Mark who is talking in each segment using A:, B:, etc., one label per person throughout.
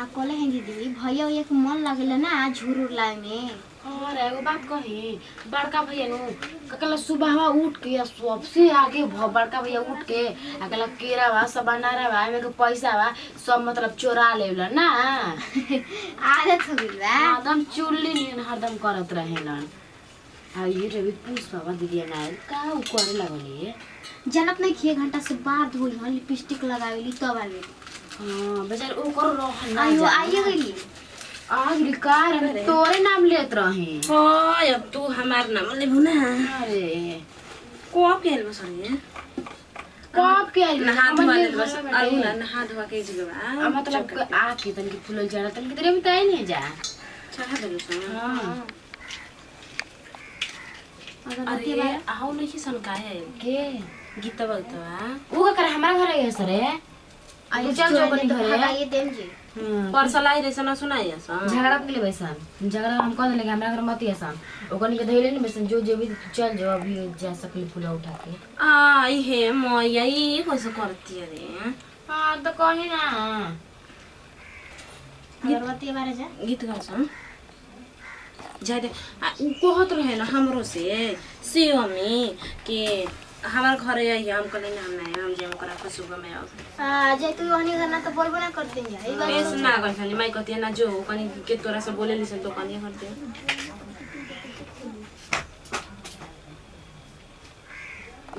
A: आ कहले हैं दीदी भैया भैया के मन लागेला ना झूर उड़लाए में।
B: और एगो बात कही, बड़का भैया नु ककला सुबह उठ के सबसे आगे बड़का भैया उठ के अगला केरा बा सब बनारा बा में के पैसा बा सब मतलब चोरा लेवला ना।
A: आदत हो गइल बा
B: एकदम चुल्ली नियन हरदम करत रहेलन। आ ये रे पुष्पा बा दीदी ना का उ करे लागले
A: जनत नहीं किए घंटा से बाद धोई हन लिपस्टिक लगावेली तब आ गेली।
B: हां बेचार ओ कर रह ना
A: आइयो आइए गइली
B: आगली कार तोरे नाम लेत रहे।
C: हां अब तू हमार नाम लेबू ना।
B: अरे
C: कब के आइल बसरे
B: कब के आइल
C: नहा धोआ ले बस आउ ना नहा धोआ के जगह
B: मतलब आके तनकी फूल जड़ा तनकी तेरे बताए नहीं जा
C: चढ़ा दे सो।
B: हां
C: अरे आओ नहीं सन काहे
B: के
C: गीत बलतवा
B: उ का कर हमरा घर है सरे
A: आई
B: चल जो बनी घरे
A: लगाइए देम जी।
C: परसलाई रे सना सुनाई सन
B: झगड़ा के लिए बैसन झगड़ा हम कह देले हमरा घर मत आसान ओकन के धइले नहीं बैसन जो जो भी चल जो अभी जा सकली फूल उठा के
C: आई हे मैया ई कैसे करती रे।
B: हां तो कही ना
A: अगरबत्ती बारे जा
C: गीत गा सन जादे उ कहत रहे ना हमरो से सियोमी के हमार घर आई हम कहले ना हम जे ओकरा के सुबह में आओ
A: जे तू हनी करना तो बोलबो ना करते जा ई बात
C: ऐसे ना कर खाली माई कहती ना जो कनी के तोरा से बोले लिसन तो कनी करते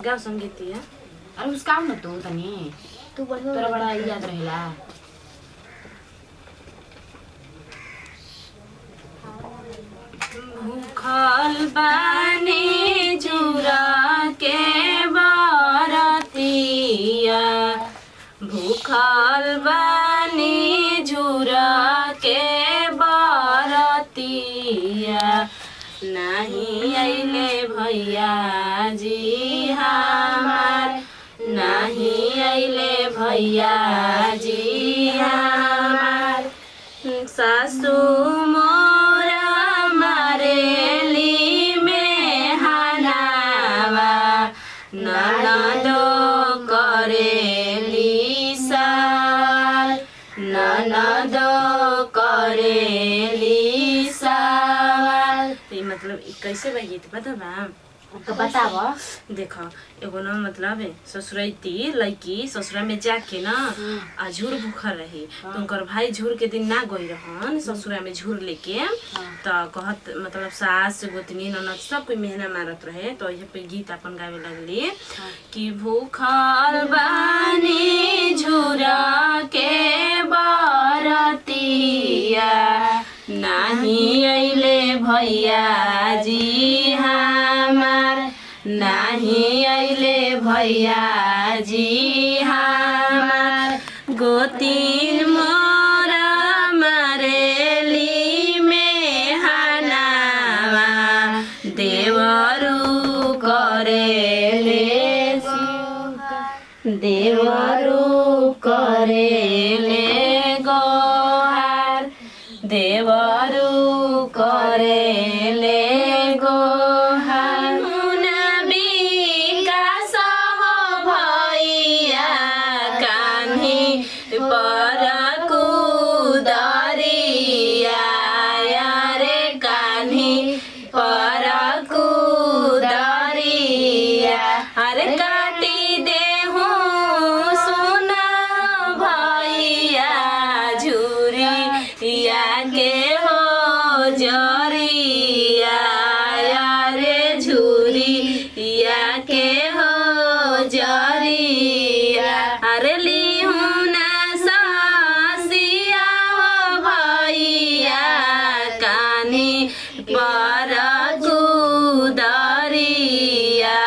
C: गाँव संगीत है।
B: अरे उसका न तो तनी
A: तू बढ़िया
B: तोरा बड़ा याद रहेला
C: भूखल बानी जुरा के बरतिया भूखल बानी जुरा के बरतिया नहीं आइले भैया जी हमार नहीं आइले भैया जी हमार सासू मोरा मारेली में हनावा ननदो करेली साल ननदो करेली साल। तो मतलब कैसे बा गीत पता बा
B: बताव
C: देखो एगो ना मतलब ससुरैती लड़की ससुरा में जाके ना आ झूर भूखल रही तो उनकर भाई झूर के दिन ना गई रहन ससुरा में झूर लेके तो कहत मतलब सास गोतनी ननद सब कोई मेहना मारत रहे तो ये पे गीत अपन गावे लगली कि भूखल बानी झूरा के बरतिया नहीं आइले भैया जी हमार नहीं आइले भैया जी हमार गोतीन मोरा मारेली में हनावा देवरू करेले देवरू करेले गोहार देवरू करेले गोहार भैया कान्ही पर कुदरिया रे कान्ही पर कुदरिया अरे काटी देहू सुना भैया झूरिया के हो जरिया रे झूरिया के हो जरिया अरे लिहुना सासिया हो भैया कानी पर कुदरिया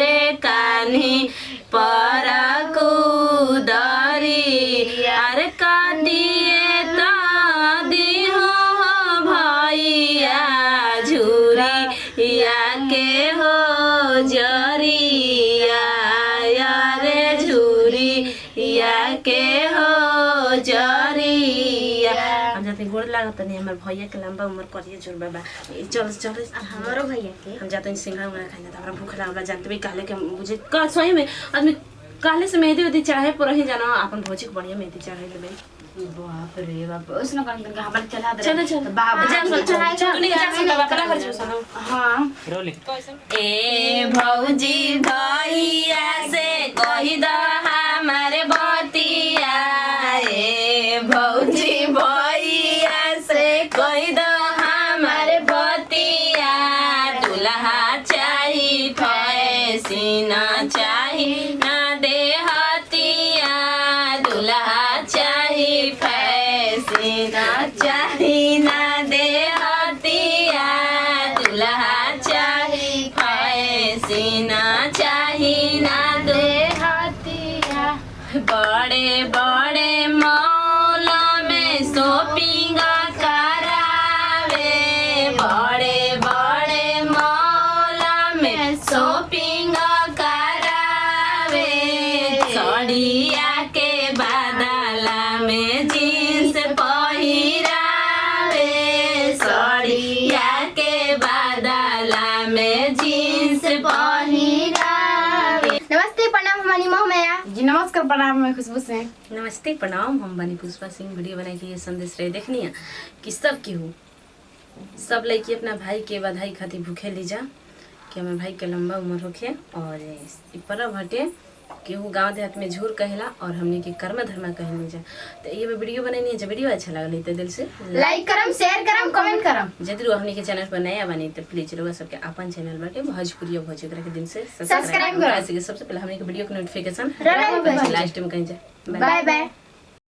C: रे कानी पर कुदरिया अरे काटिए तो दिहो भैया झूरिया के हो जरिया रे झूरिया के हो जरिया। हम जाते गोड़ लागत नहीं हमारे भैया के लंबा उम्र करिए जोर बाबा चल चल
A: हमारो भैया के
C: हम जाते सिंघाड़ा उंगड़ा खाइना त हमरा भूख लागला जानते भी कहले के मुझे का सही में आदमी काले से मेहंदी उदी चढ़ाए पर ही जाना अपन भौजी को बढ़िया मेहंदी चढ़ाए लेबे।
B: बाप रे बाप उसने कौन करके हमारे चला दे
C: चलो चलो
B: बाबा
C: तूने जा सकता बाबा ना कर सुनो।
B: हां
C: ए भौजी भैया से कही द हमारे बतिया, ए भौजी भैया से कही द हमारे बतिया, दुल्हा चाही फैसिना चाही ना देहतिया, दुल्हा चाही फैसिना चाही ना देहतिया, दुल्हा चाही फैसिना चाही ना देहतिया। बड़े बड़े मॉल में शॉपिंग करावे, बड़े बड़े मॉल में शॉपिंग करावे, साड़िया के बदला में जींस पहिरावे, साड़िया के बदला में जींस पहिरावे।
A: नमस्ते प्रणाम हमारी मोह मैया
B: जी नमस्कार प्रणाम मैं खुशबू सिंह।
C: नमस्ते प्रणाम हम बनी पुष्पा सिंह। वीडियो बना के ये संदेश रहे देखनी है कि सब केहू सब लड़की अपना भाई के बधाई खातिर भूखे लीजा कि हमारे भाई के लंबा उम्र होखे और इ पर्व हटे केहू गाँव देहात में झूर कहेला और हमने के कर्म धर्म कहे लीजा। तो ये वीडियो बनानी है, जब वीडियो अच्छा लगल तो दिल से
A: लाइक करम शेयर करम कमेंट करम।
C: यदि हमने के चैनल पर नया बनी तो प्लीज लोग सबके अपन चैनल बाटे भोजपुरी भोजपुरी के दिन से
A: सब्सक्राइब करो।
C: सबसे पहले हमने के वीडियो के नोटिफिकेशन
A: रहे
C: लास्ट में कहीं जाए।
A: Bye by.